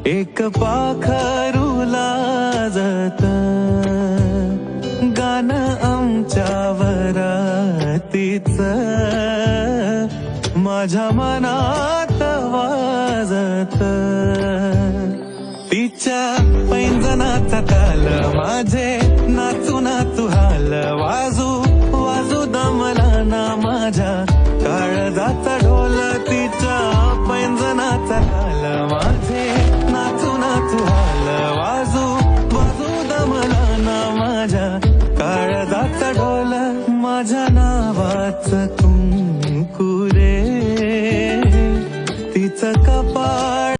एक पाखरू लाजत गाणं आमच्या वरातीच माझ्या मनात वाजत तिच्या पैंजनाचा ताल माझे नाचू नाचू हाल वाजू वाजू दमला ना माझ्या काळजाचा ढोल तिच्या पैंजनाचा ताल माझे